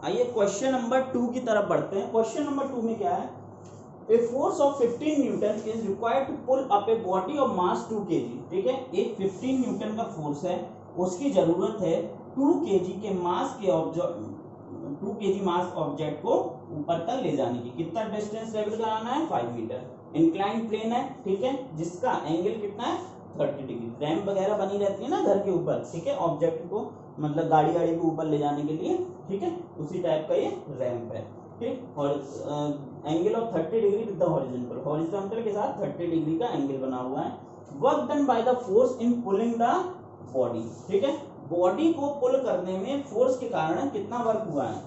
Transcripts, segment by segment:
आइए question number 2 की तरफ बढ़ते हैं। क्वेश्चन नंबर 2 में क्या है, a force of 15 newton is required to pull up a body of mass 2 kg। ठीक है, एक 15 न्यूटन का फोर्स है, उसकी जरूरत है 2 kg के मास के ऑब्जेक्ट 2 kg मास ऑब्जेक्ट को ऊपर तक ले जाने की। कितना डिस्टेंस ट्रेवल कराना है, 5 मीटर। इंक्लाइन प्लेन है, ठीक है, जिसका एंगल कितना है, 30 डिग्री। रैंप वगैरह बनी रहती है ना घर के ऊपर, ठीक है, ऑब्जेक्ट को मतलब गाड़ी को ऊपर ले जाने के लिए, ठीक है, उसी टाइप का ये रैंप है। ठीक, और angle of 30 degree with the horizontal, horizontal के साथ 30 डिग्री का एंगल बना हुआ है। Work done by the force in pulling the body. ठीक है, बॉडी को पुल करने में फोर्स के कारण कितना वर्क हुआ है।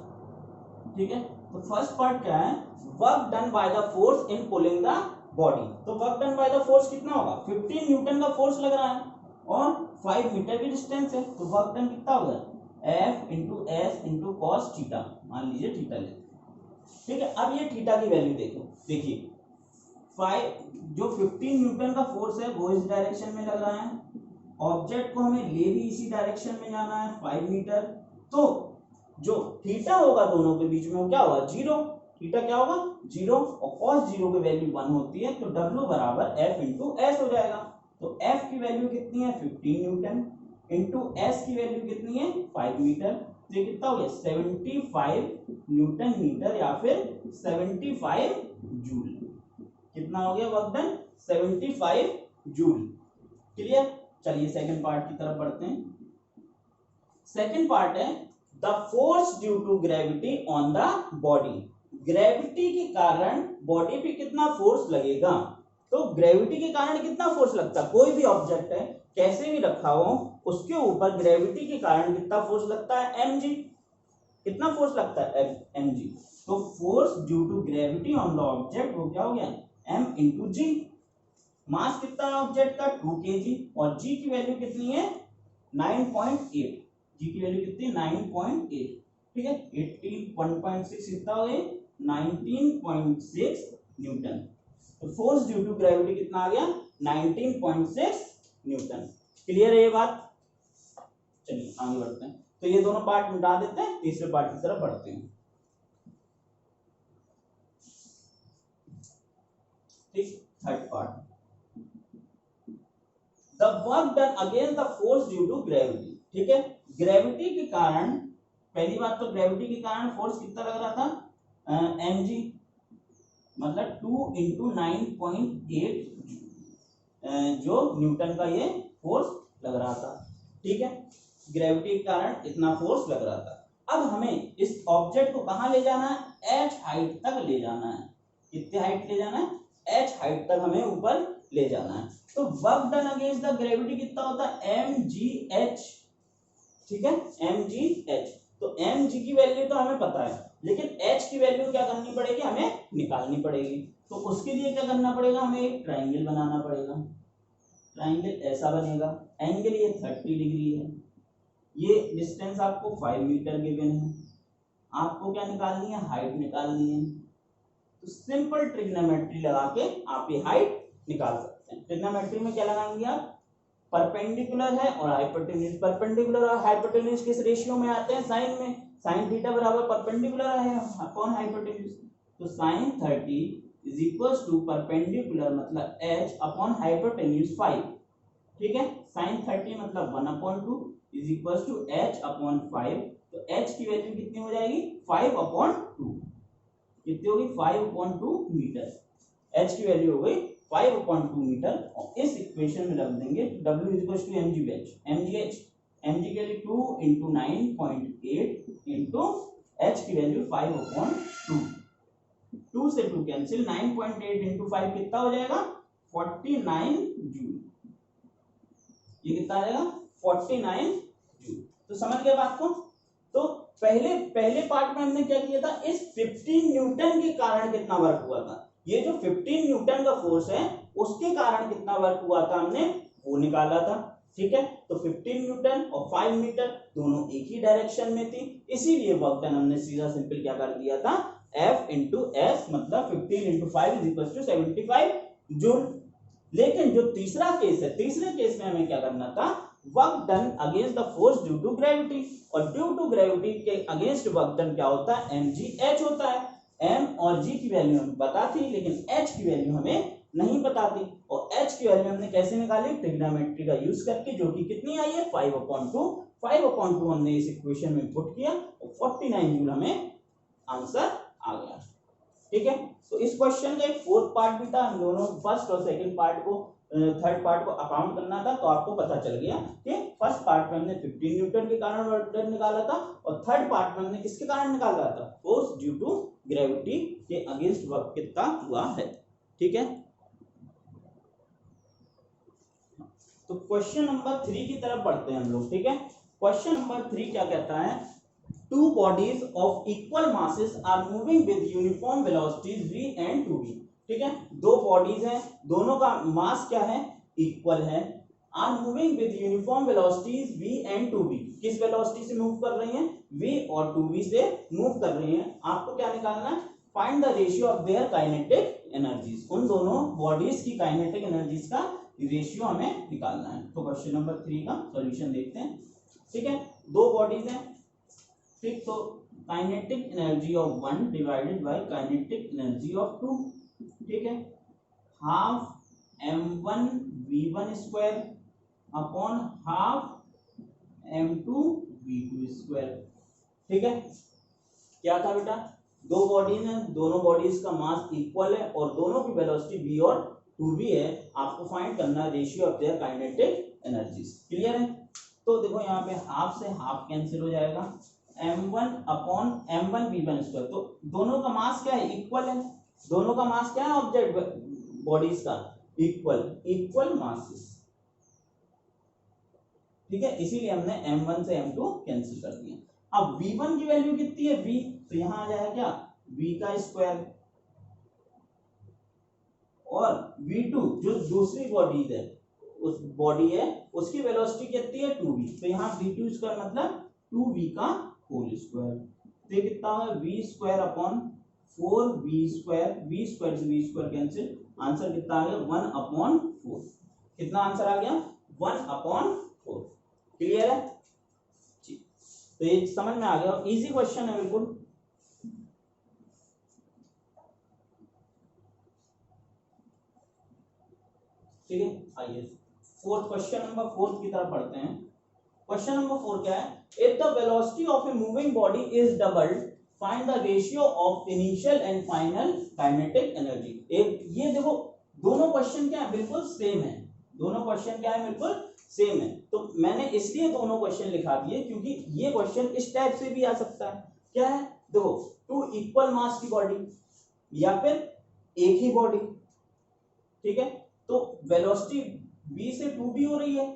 ठीक है, तो फर्स्ट पार्ट क्या है, work done by the force in pulling the body. तो work done by the force कितना होगा, 15 न्यूटन का फोर्स लग रहा है और 5 मीटर की डिस्टेंस है, तो वर्क डन कितना होगा, F into S into cos theta, मान लीजिए थीटा ले। ठीक है, अब ये थीटा की वैल्यू देखो, देखिए 5 जो 15 न्यूटन का फोर्स है वो इस डायरेक्शन में लग रहा है, ऑब्जेक्ट को हमें ले भी इसी डायरेक्शन में जाना है 5 मीटर, तो जो थीटा होगा दोनों के बीच में वो क्या होगा, जीरो। थीटा क्या होगा, जीरो, और cos जीरो की वैल्यू 1 होती है, तो W बराबर F इंटू एस हो जाएगा। तो F की वैल्यू कितनी है, 15 न्यूटन, इंटू एस की वैल्यू कितनी है, 5 मीटर। तो ये कितना हो गया, 75 न्यूटन मीटर या फिर 75 जूल। कितना हो गया वर्क डन, 75 जूल। क्लियर। चलिए सेकंड पार्ट की तरफ बढ़ते हैं। सेकंड पार्ट है the force due to gravity on the body. Gravity के कारण बॉडी पे कितना फोर्स लगेगा। तो ग्रेविटी के कारण कितना फोर्स लगता है, कोई भी ऑब्जेक्ट है कैसे भी रखा हो उसके ऊपर ग्रेविटी के कारण कितना फोर्स लगता है, mg। कितना फोर्स लगता है, mg। तो force due to gravity on the object वो क्या हो गया, m इंटू जी। मास कितना है ऑब्जेक्ट का, 2 kg, और g की वैल्यू कितनी है, 9.8। जी की वैल्यू कितनी है, 9.8। ठीक है, 1.6 कितना हो गया, 19.6 न्यूटन। तो फोर्स ड्यू टू ग्रेविटी कितना आ गया, 19.6 न्यूटन। क्लियर है ये बात। चलिए आगे बढ़ते हैं। तो ये दोनों पार्ट मिटा देते हैं, तीसरे पार्ट की तरफ बढ़ते हैं। ठीक, third part, the work done against the force due to gravity. ठीक है, ग्रेविटी के कारण, पहली बात तो ग्रेविटी के कारण फोर्स कितना लग रहा था, mg, मतलब 2 इंटू 9.8 जो न्यूटन का ये फोर्स लग रहा था। ठीक है, ग्रेविटी के कारण इतना फोर्स लग रहा था। अब हमें इस ऑब्जेक्ट को कहां ले जाना है, h हाइट तक ले जाना है। कितने हाइट ले जाना है, h हाइट तक हमें ऊपर ले जाना है। तो work done against the gravity कितना होता है, mgh। ठीक है, mgh। तो mg की वैल्यू तो हमें पता है, लेकिन h की वैल्यू क्या करनी पड़ेगी, हमें निकालनी पड़ेगी। तो उसके लिए क्या करना पड़ेगा, हमें एक ट्राइंगल बनाना पड़ेगा। ट्राइंगल ऐसा बनेगा, एंगल ये 30 डिग्री है, ये डिस्टेंस आपको 5 मीटर गिवन है, आपको क्या निकालनी है, हाइट निकालनी है। तो सिंपल ट्रिग्नोमेट्री लगा के आप ये हाइट निकाल सकते हैं। ट्रिग्नोमेट्री में क्या लगाएंगे आप, परपेंडिकुलर है और हाइपोटेन्यूज। परपेंडिकुलर और हाइपोटेन्यूज किस रेशियो में आते हैं, साइन में। साइन थीटा बराबर परपेंडिकुलर है अपॉन हाइपोटेन्यूज। तो sine 30 is equals to perpendicular मतलब h अपॉन हाइपोटेन्यूज 5। ठीक है, साइन 30 मतलब 1/2 is equals to h upon 5। तो h की वैल्यू कितनी हो जाएगी, 5/2। कितनी होगी, 5/2 मीटर। h की वैल्यू हो गई 5/2 मीटर। और इस इक्वेशन में रख देंगे w is equals to mgh। mg के लिए 2 इंटू 9.8 इंटू h की वैल्यू 5/2। 2 से 2 कैंसिल, 9.8 इंटू 5 कितना हो जाएगा, 49 जूल। ये कितना आ जाएगा, 49 जूल। तो समझ गए बात को। तो पहले पार्ट में हमने क्या किया था, इस 15 न्यूटन के कारण कितना वर्क हुआ था। ये जो 15 न्यूटन का फोर्स है उसके कारण कितना वर्क हुआ था हमने वो निकाला था। ठीक है, तो 15 न्यूटन और 5 मीटर दोनों एक ही डायरेक्शन में थी, इसीलिए वर्क डन हमने सीधा सिंपल क्या कर दिया था, F इंटू एस, मतलब 15 इंटू 5 इज इक्वल टू 75 जूल। लेकिन जो तीसरा केस है, तीसरे केस में हमें क्या करना था, work done against the force due to gravity, और ड्यू टू ग्रेविटी के अगेंस्ट वर्क डन क्या होता है, mgh होता है। m और g की वैल्यू हमें पता थी, लेकिन h की वैल्यू हमें नहीं पता थी, और h की वैल्यू हमने कैसे निकाली, ट्रिग्नोमेट्री का यूज करके, जो कि कितनी आई है 5/2। 5/2 हमने इस इक्वेशन में पुट किया और 49 जूल हमें आंसर आ गया। ठीक है, तो इस क्वेश्चन का एक फोर्थ पार्ट भी था, हम दोनों फर्स्ट और सेकंड पार्ट को, थर्ड पार्ट को अकाउंट करना था, तो आपको पता चल गया कि फर्स्ट पार्ट में हमने 15 न्यूटन के कारण वर्क डन निकाला था, और थर्ड पार्ट में हमने किसके कारण निकाला था, फोर्स ड्यू टू ग्रेविटी के अगेंस्ट वर्क कितना हुआ है। ठीक है, तो क्वेश्चन नंबर 3 की तरफ बढ़ते हैं हम लोग। ठीक है, क्वेश्चन नंबर 3 क्या कहता है, two bodies of equal masses are moving with uniform velocities v and 2v। ठीक है, दो बॉडीज हैं, दोनों का मास क्या है, इक्वल है, are moving with uniform velocities v and 2v। किस वेलोसिटी से मूव कर रही हैं, v और 2v से मूव कर रही हैं। आपको क्या निकालना है, find the ratio of their kinetic energies. उन दोनों बॉडीज की काइनेटिक एनर्जीज का रेशियो हमें निकालना है। तो क्वेश्चन नंबर 3 का सॉल्यूशन देखते हैं। ठीक है, दो बॉडीज हैं, ठीक, तो kinetic energy of 1 divided by kinetic energy of 2। ठीक है, half m1 v1 square upon half m2 v2 square. ठीक है, क्या था बेटा, दो बॉडीज हैं, दोनों बॉडीज का मास इक्वल है और दोनों की वेलोसिटी v और 2v है। आपको फाइंड करना है ratio of their kinetic energies. Clear है, तो देखो यहाँ पे हाफ से हाफ कैंसिल हो जाएगा, m1 upon m1 v1 square, तो दोनों का मास क्या है, इक्वल है। दोनों का मास क्या है, ऑब्जेक्ट बॉडीज का इक्वल, इक्वल मासेस। ठीक है, इसीलिए हमने m1 से m2 कैंसिल कर दिया। अब v1 की वैल्यू कितनी है, v, तो यहां आ जाएगा क्या, v का स्क्वायर, और v2 जो दूसरी बॉडी है, उस बॉडी है उसकी वेलोसिटी कितनी है 2v, तो यहाँ v2 स्क्वायर मतलब 2v का होल स्क्वायर। तो ये कितना है, v square upon 4v square, v square से v स्क्वायर कैंसिल, आंसर कितना आ गया 1/4। कितना आंसर आ गया, 1/4। क्लियर है, तो ये समझ में आ गया, इजी क्वेश्चन है बिल्कुल। ठीक है, आइए फोर्थ, क्वेश्चन नंबर 4 की तरफ बढ़ते हैं। क्वेश्चन नंबर 4 क्या है, if the velocity of a moving body is doubled find the ratio of initial and final kinetic energy. एक ये देखो, दोनों क्वेश्चन क्या है, बिल्कुल सेम है, दोनों क्वेश्चन क्या है, बिल्कुल सेम है। तो मैंने इसलिए दोनों क्वेश्चन लिखा दिए क्योंकि ये क्वेश्चन इस टाइप से भी आ सकता है। क्या है, देखो, टू इक्वल मास की बॉडी या फिर एक ही बॉडी। ठीक है, तो वेलोसिटी v से 2v हो रही है।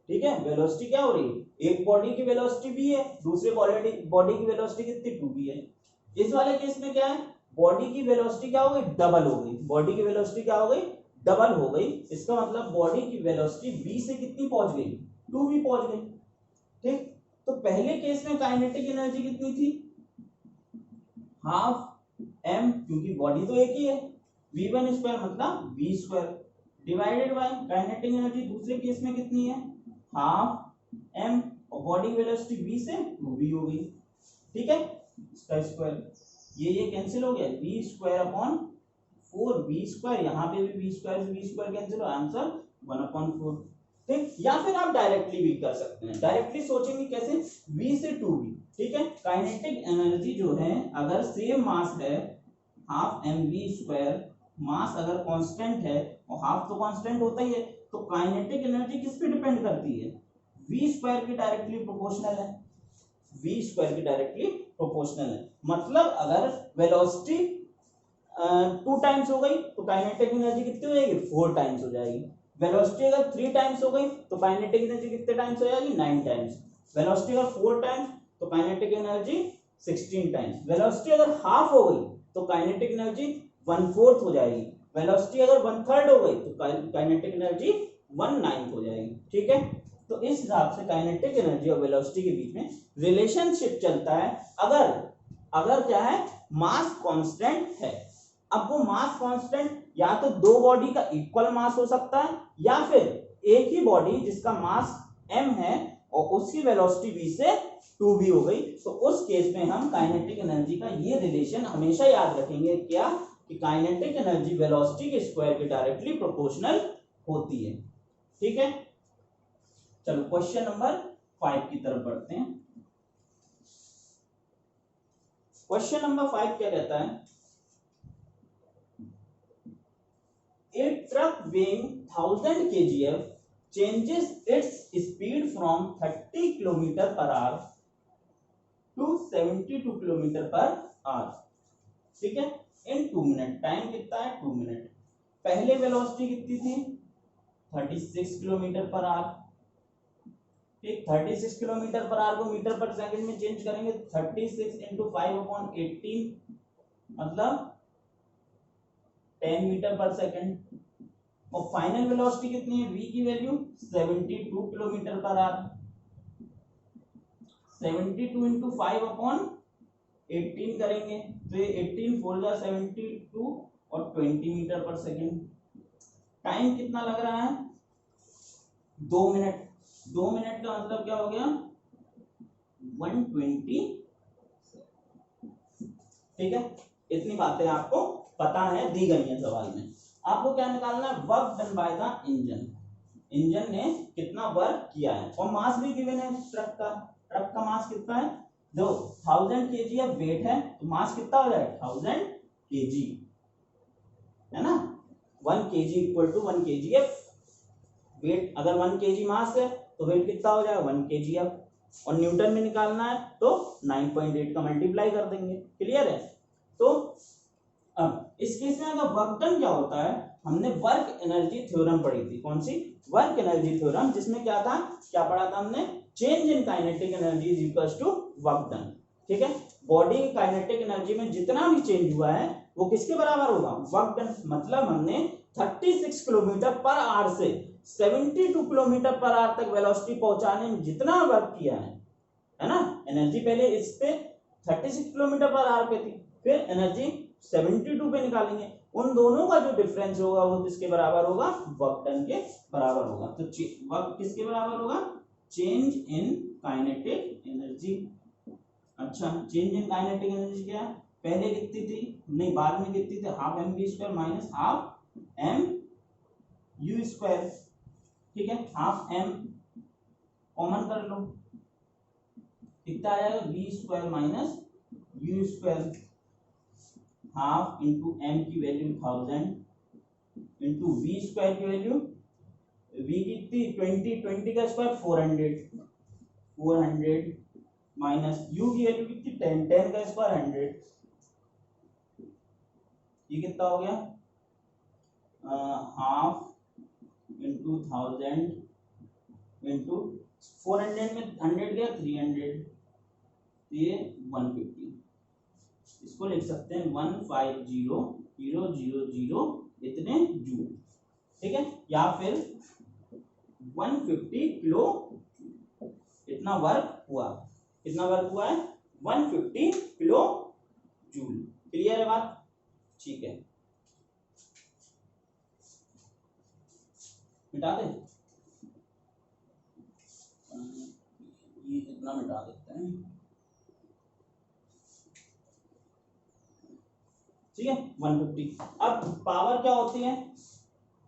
ठीक है, वेलोसिटी क्या हो रही है, एक बॉडी की वेलोसिटी v है, दूसरे बॉडी की वेलोसिटी कितनी 2v है। इस वाले केस में क्या है, बॉडी की वेलोसिटी क्या हो गई, डबल हो गई, बॉडी की वेलोसिटी क्या हो गई, डबल हो गई। इसका मतलब बॉडी की वेलोसिटी v से कितनी पहुंच गई, 2v पहुंच गई। ठीक, तो पहले केस में काइनेटिक एनर्जी कितनी थी, हाफ m, क्योंकि बॉडी तो एक ही है, v1 स्क्वायर मतलब v square divided by kinetic energy दूसरे केस में कितनी है, हाफ m, और बॉडी वेलोसिटी v से 2v हो गई। ठीक है, इसका स्क्वायर, ये कैंसिल हो गया, v square upon 4v square, यहाँ पे भी v स्क्वायर से v स्क्वायर कैंसिल हो, आंसर 1/4। ठीक, या फिर आप डायरेक्टली भी कर सकते हैं, डायरेक्टली सोचेंगे कैसे, v से 2v। ठीक है, काइनेटिक एनर्जी जो है अगर सेम मास है, हाफ mv स्क्वायर, मास अगर कांस्टेंट है और हाफ तो कांस्टेंट होता ही है, तो काइनेटिक एनर्जी किस पे डिपेंड करती है, v स्क्वायर की डायरेक्टली प्रोपोर्शनल है, v स्क्वायर की डायरेक्टली प्रोपोर्शनल है। मतलब अगर वेलोसिटी 2 टाइम्स हो गई तो काइनेटिक एनर्जी कितनी हो जाएगी, 4 टाइम्स हो जाएगी। वेलोसिटी अगर 3 टाइम्स हो गई तो काइनेटिक एनर्जी कितने टाइम्स हो जाएगी, 9 टाइम्स। वेलोसिटी अगर 4 टाइम्स तो काइनेटिक एनर्जी 16 टाइम्स। वेलोसिटी अगर हाफ हो गई तो काइनेटिक एनर्जी 1/4 हो जाएगी। वेलोसिटी अगर 1/3 हो गई तो काइनेटिक एनर्जी 1/9 हो जाएगी। ठीक है, तो इस हिसाब से काइनेटिक एनर्जी और वेलोसिटी के बीच में रिलेशनशिप चलता है अगर क्या है, मास कांस्टेंट है। अब वो मास कांस्टेंट या तो दो बॉडी का इक्वल मास हो सकता है, या फिर एक ही बॉडी जिसका मास m है और उसकी वेलोसिटी v से 2v हो गई, तो उस केस में हम काइनेटिक एनर्जी का ये रिलेशन हमेशा याद रखेंगे, क्या कि काइनेटिक एनर्जी वेलोसिटी के स्क्वायर के डायरेक्टली प्रोपोर्शनल होती है। ठीक है, चलो क्वेश्चन नंबर 5 की तरफ बढ़ते हैं। क्वेश्चन नंबर 5 क्या कहता है, A truck weighing 1000 kgf changes its speed from 30 km per hour to 72 km per hour, ठीक है, इन 2 मिनट। टाइम कितना है 2 मिनट। पहले वेलोसिटी कितनी थी 36 किलोमीटर पर आवर, ठीक, 36 किलोमीटर पर आवर को मीटर पर सेकंड में चेंज करेंगे, 36 इंटू 5/18 मतलब 10 मीटर पर सेकंड। और फाइनल वेलोसिटी कितनी है, v की value 72 kilometre per hour, 72 into 5/18 करेंगे तो ये 18 4 जा 72 और 20 मीटर पर सेकंड। टाइम कितना लग रहा है 2 मिनट। 2 मिनट का मतलब क्या हो गया 120। ठीक है, इतनी बातें आपको पता है, दी गई है सवाल में। आपको क्या निकालना है, work done by the engine, engine ने कितना वर्क किया है। और मास भी गिवन है ट्रक का, ट्रक का मास कितना है, जो 1000 kg है वेट है, तो मास कितना हो जाएगा 1000 kg, है ना, 1 kg equal to 1 kgf। Weight अगर 1 kg मास है तो वेट कितना हो जाएगा 1 kgf, और न्यूटन में निकालना है तो 9.8 का मल्टीप्लाई कर देंगे। क्लियर है। तो अब इस केस में अगर वर्क डन क्या होता है, हमने वर्क एनर्जी थ्योरम पढ़ी थी, कौन सी, वर्क एनर्जी थ्योरम, जिसमें क्या था, क्या पढ़ा था हमने, change in kinetic energy is equals to work done. ठीक है, बॉडी की काइनेटिक एनर्जी में जितना भी चेंज हुआ है वो किसके बराबर होगा, वर्क डन। मतलब हमने 36 किलोमीटर पर आवर से 72 किलोमीटर पर आवर तक वेलोसिटी पहुंचाने में जितना वर्क किया है ना, एनर्जी पहले इस पे 36 किलोमीटर पर आवर पे थी, फिर एनर्जी 72 पे निकालेंगे, उन दोनों का जो डिफरेंस होगा वो किसके बराबर होगा, वर्क डन के बराबर होगा। तो वर्क किसके बराबर होगा, चेंज इन काइनेटिक एनर्जी। अच्छा, चेंज इन काइनेटिक एनर्जी क्या है, पहले कितनी थी, नहीं बाद में कितनी थी, half m v square minus half m u square. ठीक है, हाफ एम कॉमन कर लो, कितना आ जाएगा v square minus u square, half into m की वैल्यू 1000 इंटू वी स्क्वायर की वैल्यू, वी कितनी 20 का स्क्वायर 400 माइनस यू की वैल्यू कितनी 10 का स्क्वायर 100, ये कितना हो गया हाफ इंटू 1000 इंटू 400 में 100 गया 300, ये 150, इसको लिख सकते हैं 150,000 इतने जूल। ठीक है, या फिर 150 किलो इतना वर्क हुआ, कितना वर्क हुआ है 150 किलो जूल। क्लियर है बात, ठीक है, मिटा दे, ये इतना मिटा देते हैं। ठीक है 150। अब पावर क्या होती है,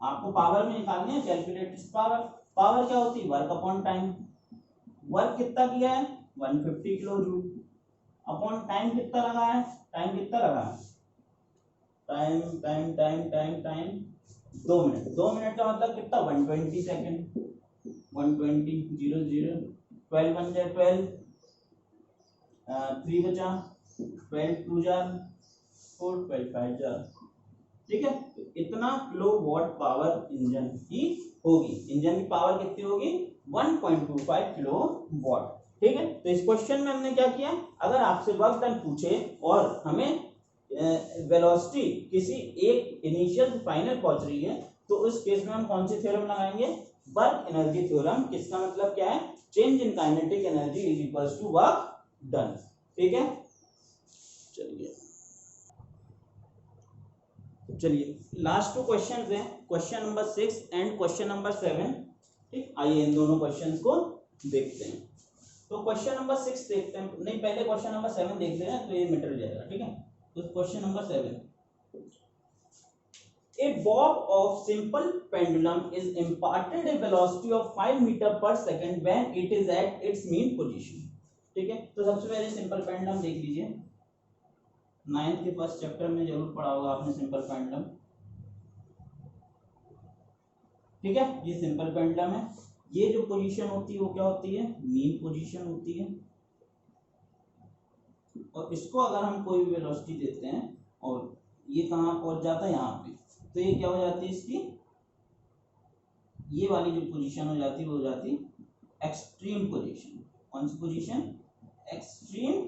आपको पावर में निकालनी है, कैलकुलेट पावर। पावर क्या होती है, वर्क अपॉन टाइम। वर्क कितना किया है 150 किलो जूल, अपॉन टाइम कितना लगा है, टाइम कितना लगा है, time time time time time 2 minute. 2 minute का मतलब कितना 120 सेकंड, 120 0 0 12 बन जाए 12, 3 बचा 12 2 जार 4 12 5 जार। ठीक है, तो इतना किलो वॉट पावर इंजन की होगी, इंजन की पावर कितनी होगी 1.25 किलो वॉट। ठीक है, तो इस क्वेश्चन में हमने क्या किया, अगर आपसे वर्क डन पूछे और हमें वेलोसिटी किसी एक इनिशियल से फाइनल पहुंच रही है, तो उस केस में हम कौन सी थ्योरम लगाएंगे, वर्क एनर्जी थ्योरम। किसका मतलब क्या है, change in kinetic energy is equals to work done. ठीक है, चलिए लास्ट 2 क्वेश्चंस हैं, question number 6 and question number 7। ठीक, आइए इन दोनों क्वेश्चंस को देखते हैं। तो क्वेश्चन नंबर 6 देखते हैं, नहीं पहले क्वेश्चन नंबर 7 देख लेना तो ये मिट जाएगा। ठीक है, तो question number 7, A bob of simple pendulum is imparted a velocity of 5 meter per second when it is at its mean position। ठीक है, तो सबसे पहले सिंपल पेंडुलम देख लीजिए, 9th के फर्स्ट चैप्टर में जरूर पढ़ा होगा आपने सिंपल पेंडुलम। ठीक है, ये सिंपल पेंडुलम है, ये जो पोजीशन होती है वो क्या होती है, मीन पोजीशन होती है, और इसको अगर हम कोई भी वेलोसिटी देते हैं और ये कहाँ पहुंच जाता है यहाँ पे, तो ये क्या हो जाती है इसकी, ये वाली जो पोजीशन हो जाती है वो हो जाती है एक्सट्रीम पोजीशन। कौन सी पोजीशन, एक्सट्रीम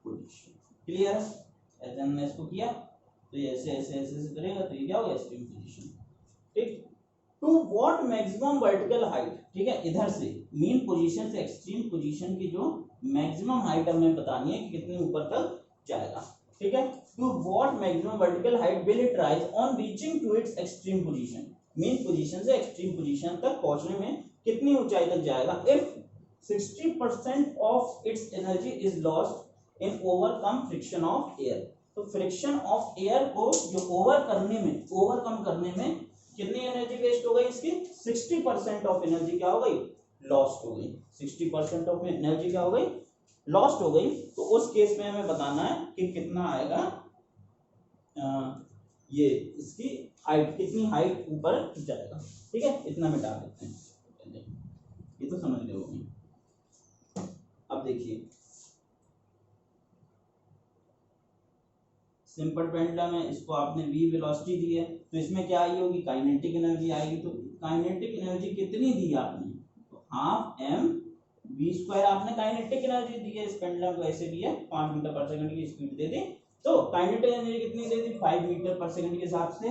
पोजीशन। क्लियर है, ऐसे हमने इसको किया तो ये ऐसे ऐसे ऐसे करेगा तो ये क्या होगा, एक्सट्रीम पोजीशन। ठीक, to what maximum vertical height, ठीक है, इधर से मीन पोजीशन से एक्सट्रीम पोजीशन की जो मैक्सिमम हाइट हमें बतानी है कि कितने ऊपर तक जाएगा। ठीक है, to what maximum vertical height will it rise on reaching to its extreme position, mean position से एक्सट्रीम पोजीशन तक पहुंचने में कितनी ऊंचाई तक जाएगा, if 60% of its energy is lost in overcome friction of air. तो फ्रिक्शन ऑफ एयर को जो ओवरकम करने में कितनी एनर्जी वेस्ट हो गई इसकी, 60% ऑफ एनर्जी क्या हो गई, लॉस्ट हो गई। 60% ऑफ एनर्जी क्या हो गई, लॉस्ट हो गई। तो उस केस में हमें बताना है कि कितना आएगा, ये इसकी हाइट, कितनी हाइट ऊपर जाएगा। ठीक है, इतना मिटा देते हैं, ये तो समझ रहे होंगे। अब देखिए सिंपल पेंडुलम है, इसको आपने v वेलोसिटी दी है, तो इसमें क्या आई होगी, काइनेटिक एनर्जी आएगी। तो काइनेटिक एनर्जी कितनी दी आपने, तो हाफ m v स्क्वायर आपने काइनेटिक एनर्जी दी है इस पेंडुलम को, ऐसे भी है 5 मीटर पर सेकंड की स्पीड दे दी, तो काइनेटिक एनर्जी कितनी दे दी, 5 मीटर पर सेकंड के हिसाब से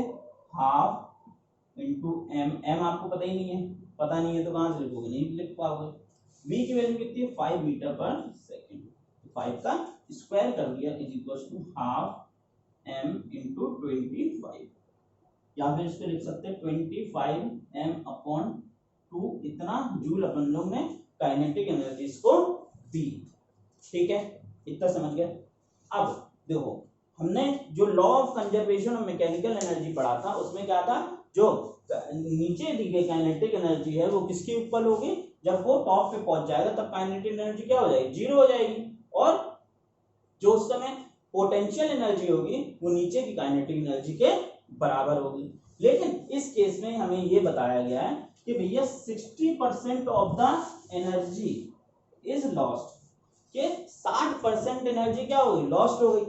हाफ इंटू m आपको पता ही नहीं है, पता नहीं है तो कहाँ से लिखोगे, नहीं लिख पाओगे। v की वैल्यू कितनी है, 5 मीटर पर सेकंड, तो 5 का स्क्वायर कर दिया is equal to half m into 25, या फिर इसको लिख सकते हैं 25 m अपॉन 2, इतना जूल अपन लोग ने काइनेटिक एनर्जी को दी। ठीक है, इतना समझ गए। अब देखो हमने जो law of conservation of mechanical energy पढ़ा था, उसमें क्या था, जो नीचे दी गई काइनेटिक एनर्जी है वो किसके ऊपर होगी, जब वो टॉप पे पहुंच जाएगा तब काइनेटिक एनर्जी क्या हो जाएगी, 0 हो जाएगी, और जो उस समय पोटेंशियल एनर्जी होगी वो नीचे की काइनेटिक एनर्जी के बराबर होगी। लेकिन इस केस में हमें ये बताया गया है कि भैया 60% of the energy is lost, कि 60% एनर्जी क्या हो गई, लॉस्ट हो गई,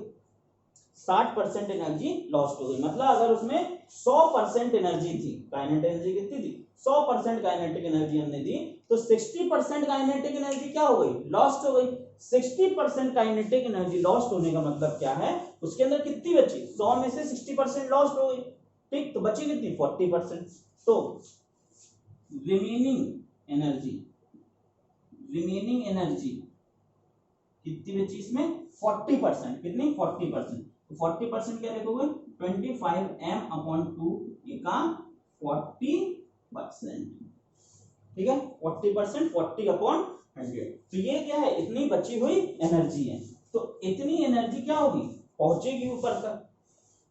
60% एनर्जी लॉस्ट हो गई। मतलब अगर उसमें 100% एनर्जी थी, काइनेटिक एनर्जी कितनी थी, 100% काइनेटिक एनर्जी हमने दी, तो 60% काइनेटिक एनर्जी क्या हो गई, लॉस्ट हो गई। 60% काइनेटिक एनर्जी लॉस्ट होने का मतलब क्या है, उसके अंदर कितनी बची, 100 में से 60% लॉस्ट हो गई। ठीक, तो बची कितनी, 40%। तो रिमेनिंग एनर्जी कितनी बची इसमें, 40%, कितनी, 40%। तो 40% क्या लिखोगे, 25 m अपॉन 2 का 40%। ठीक है, 40%, 40 अपॉन 100। तो ये क्या है, इतनी बची हुई एनर्जी है। तो इतनी एनर्जी क्या होगी, पहुंचेगी ऊपर तक,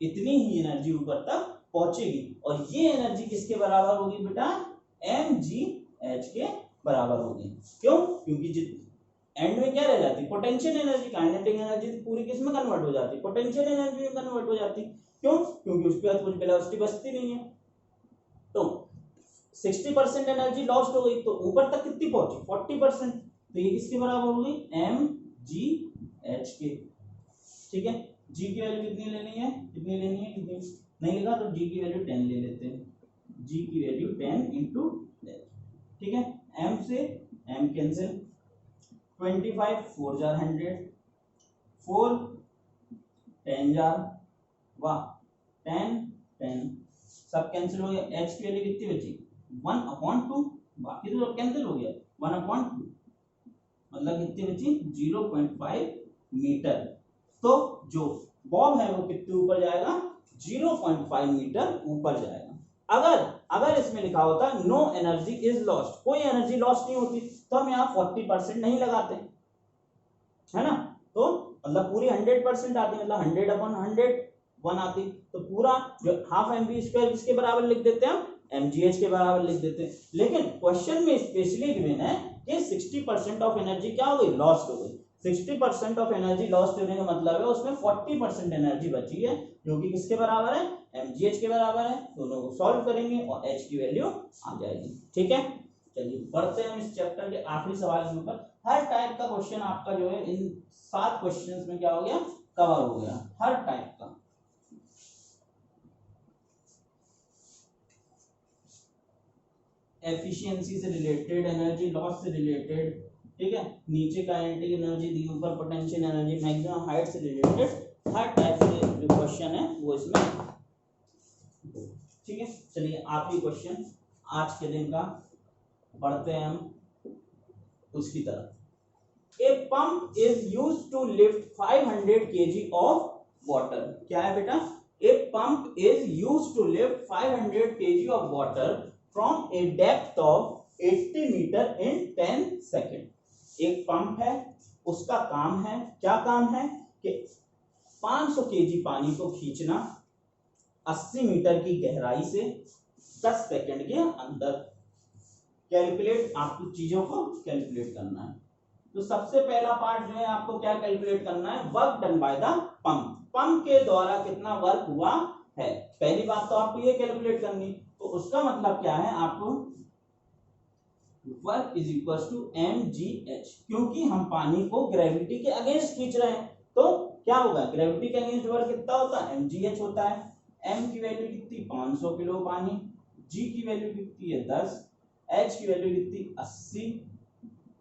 इतनी ही एनर्जी ऊपर तक पहुंचेगी, और ये एनर्जी किसके बराबर होगी बेटा, mgh के बराबर होगी। क्यों, क्योंकि एंड में क्या रह जाती, पोटेंशियल एनर्जी, काइनेटिक एनर्जी पूरी किस में कन्वर्ट हो जाती, पोटेंशियल एनर्जी में कन्वर्ट हो जाती। क्यों, क्योंकि उसके बाद कुछ वेलोसिटी बचती नहीं है। तो 60% एनर्जी लॉस्ट हो गई, तो ऊपर तक कितनी पहुंची, 40%, तो ये किसके बराबर हो गई, mgh के। ठीक है, g की वैल्यू कितनी लेनी है, कितनी नहीं लिखा तो g की वैल्यू 10 ले लेते हैं, g की वैल्यू 10 इंटू 10। ठीक है, m से m कैंसिल, 25 4 जार 100, 4 10 जार, वाह 10 10 सब कैंसिल हो गया। h की वैल्यू कितनी बची, 1/2, बाकी तो सब कैंसिल हो गया, 1/2 मतलब कितनी बची, 0.5 मीटर। तो जो बॉब है वो कितने ऊपर जाएगा, 0.5 मीटर ऊपर जाएगा। अगर अगर इसमें लिखा होता नो एनर्जी इज लॉस्ट, कोई एनर्जी लॉस्ट नहीं होती, तो हम यहाँ 40% नहीं लगाते, है ना। तो मतलब पूरी 100% आती, मतलब 100/100 आती, तो पूरा जो हाफ mv² किसके बराबर लिख देते हैं हम, mgh के बराबर लिख देते हैं। लेकिन क्वेश्चन में स्पेशली गिवन है कि 60% ऑफ एनर्जी क्या हो गई, लॉस्ट हो गई। 60% ऑफ एनर्जी लॉस्ट होने का मतलब है उसमें 40% एनर्जी बची है, जो कि किसके बराबर है, mgh के बराबर है। दोनों को सॉल्व करेंगे और h की वैल्यू आ जाएगी। ठीक है, चलिए बढ़ते हैं हम इस चैप्टर के आखिरी सवाल के ऊपर। हर टाइप का क्वेश्चन आपका जो है इन 7 क्वेश्चंस में क्या हो गया, कवर हो गया, हर टाइप का। एफिशिएंसी से रिलेटेड, एनर्जी लॉस से रिलेटेड, ठीक है, नीचे काइनेटिक एनर्जी दी, ऊपर पोटेंशियल एनर्जी, मैक्सिमम हाइट से रिलेटेड हर टाइप के जो क्वेश्चन है वो इसमें। ठीक है, चलिए आखिरी क्वेश्चन आज के दिन का बढ़ते हैं हम उसकी तरफ। A pump is used to lift 500 kg of water. क्या है बेटा, a pump is used to lift 500 kg of water from a depth of 80 metre in 10 second. एक पंप है, उसका काम है, क्या काम है कि 500 kg पानी को खींचना 80 मीटर की गहराई से 10 सेकंड के अंदर। कैलकुलेट, आपको चीजों को कैलकुलेट करना है। तो सबसे पहला पार्ट जो है आपको क्या कैलकुलेट करना है, work done by the pump. Pump के द्वारा कितना वर्क हुआ है, पहली बात तो आपको ये कैलकुलेट करनी। तो उसका मतलब क्या है, आपको work is equal to mgh, क्योंकि हम पानी को ग्रेविटी के अगेंस्ट खींच रहे हैं, तो क्या होगा, ग्रेविटी के अगेंस्ट वर्क कितना होता है, mgh होता है। m की वैल्यू कितनी, 500 किलो पानी, g की वैल्यू कितनी है 10, h की वैल्यू कितनी 80।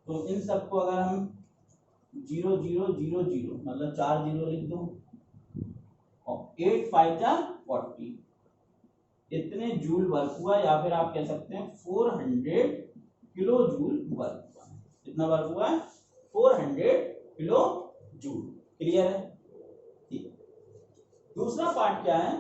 तो इन सबको अगर हम 0 0 0 0 मतलब 4 0 लिख दो और 8 5 जा 40, इतने जूल वर्क हुआ, या फिर आप कह सकते हैं 400 किलो जूल वर्क हुआ। कितना वर्क हुआ है, 400 किलो जूल। क्लियर है, ठीक। दूसरा पार्ट क्या है,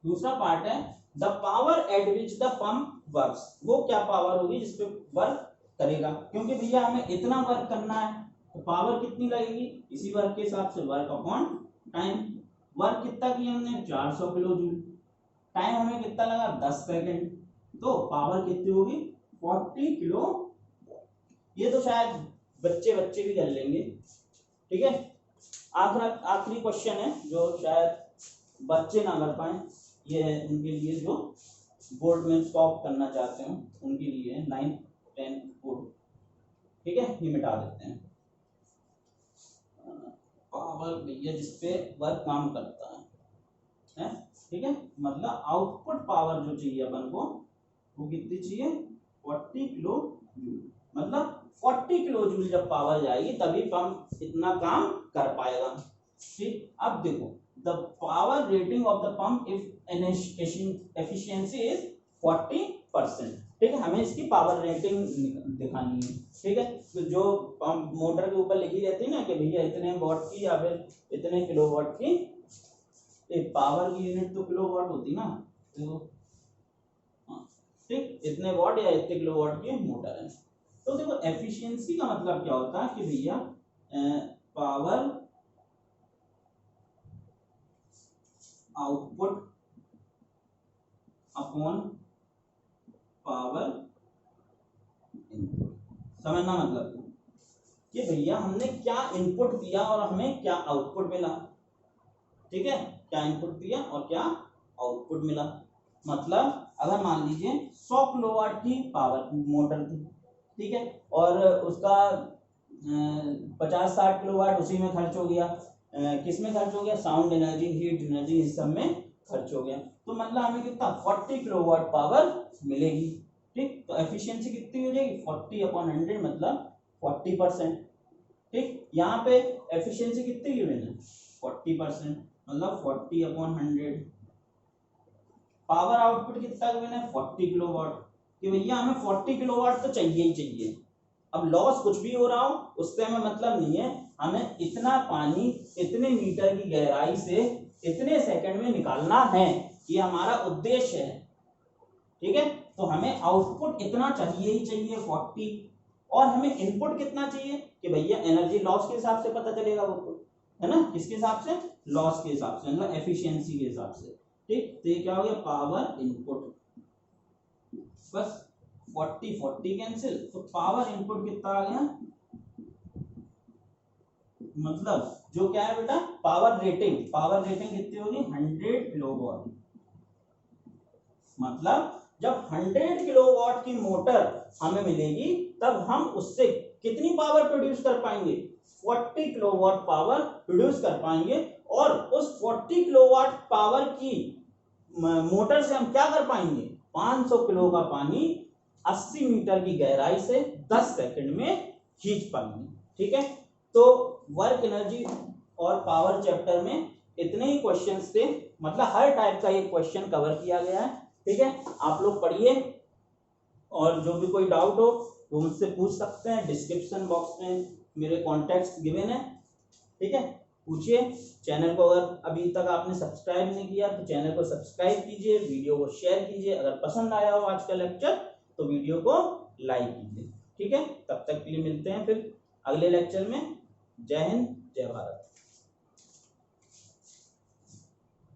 दूसरा पार्ट है the power eight which the pump works. वो क्या पावर होगी जिसपे वर्क करेगा, क्योंकि भैया हमें इतना वर्क करना है तो पावर कितनी लगेगी, इसी वर्क के हिसाब से वर्क अपॉन टाइम। वर्क कितना किया हमने, 400 किलो जूल, टाइम हमें कितना लगा 10 सेकंड, तो पावर कितनी होगी 40 किलो। ये तो शायद बच्चे भी कर लेंगे। ठीक है, आखिरी क्वेश्चन है जो शायद बच्चे ना कर पाए, ये है उनके लिए जो बोर्ड में सॉल्व करना चाहते हो उनके लिए 9th 10th बोर्ड। ठीक है, ये मिटा देते हैं। पावर भैया जिसपे वर्क काम करता है, ठीक है, मतलब आउटपुट पावर जो चाहिए अपन को वो कितनी चाहिए, 40 किलो जूल। मतलब 40 किलो जूल जब पावर जाएगी तभी पंप इतना काम कर पाएगा। ठीक, अब देखो the power rating of the pump if efficiency is 40%। ठीक है, हमें इसकी पावर रेटिंग दिखानी है। ठीक है, तो जो पंप मोटर के ऊपर लिखी रहती है ना कि भैया इतने वॉट की या फिर इतने किलोवाट की, पावर की यूनिट तो किलोवाट होती ना, तो ठीक, इतने वॉट या इतने किलोवाट की मोटर है। तो देखो एफिशिएंसी का मतलब क्या होता है कि भैया power output upon power input. समझना मतलब कि भैया हमने क्या इनपुट दिया और हमें क्या आउटपुट मिला। ठीक है, क्या इनपुट दिया और क्या आउटपुट मिला। मतलब अगर मान लीजिए 100 किलोवाट की पावर मोटर थी, ठीक है, और उसका 50-60 किलोवाट उसी में खर्च हो गया, किस में खर्च हो गया, साउंड एनर्जी, हीट एनर्जी, इस सब में खर्च हो गया। तो मतलब हमें कितना 40 किलोवाट पावर मिलेगी। ठीक, तो एफिशिएंसी कितनी हो जाएगी 40/100 मतलब 40%। ठीक, यहाँ पे एफिशिएंसी कितनी की मैंने 40% मतलब 40/100। पावर आउटपुट कितना मैंने 40 किलोवाट, कि भैया हमें 40 किलोवाट तो चाहिए ही चाहिए। अब लॉस कुछ भी हो रहा हो उससे हमें मतलब नहीं है, हमें इतना पानी इतने मीटर की गहराई से इतने सेकंड में निकालना है, ये हमारा उद्देश्य है। ठीक है। तो हमें आउटपुट इतना चाहिए ही चाहिए 40, और हमें इनपुट कितना चाहिए कि भैया एनर्जी लॉस के हिसाब से पता चलेगा वो तो, है ना, किसके हिसाब से, लॉस के हिसाब से, मतलब एफिशिएंसी के हिसाब से। ठीक, तो ये क्या हो गया, पावर इनपुट, बस 40 40 कैंसिल, तो पावर इनपुट कितना आ गया, मतलब जो क्या है बेटा, पावर रेटिंग कितनी होगी, 100 किलोवाट। मतलब जब 100 किलोवाट की मोटर हमें मिलेगी तब हम उससे कितनी पावर प्रोड्यूस कर पाएंगे, 40 किलोवाट पावर प्रोड्यूस कर पाएंगे। और उस 40 किलोवाट पावर की मोटर से हम क्या कर पाएंगे, 500 किलो का पानी 80 मीटर की गहराई से 10 सेकंड में खींच पाएंगे। ठीक है, तो वर्क एनर्जी और पावर चैप्टर में इतने ही क्वेश्चंस थे, मतलब हर टाइप का ये क्वेश्चन कवर किया गया है। ठीक है, आप लोग पढ़िए, और जो भी कोई डाउट हो वो मुझसे पूछ सकते हैं, डिस्क्रिप्शन बॉक्स में मेरे कॉन्टैक्ट्स गिवन है। ठीक है, पूछिए। चैनल को अगर अभी तक आपने सब्सक्राइब नहीं किया तो चैनल को सब्सक्राइब कीजिए, वीडियो को शेयर कीजिए, अगर पसंद आया हो आज का लेक्चर तो वीडियो को लाइक कीजिए। ठीक है, तब तक के लिए मिलते हैं फिर अगले लेक्चर में। जय हिंद, जय भारत।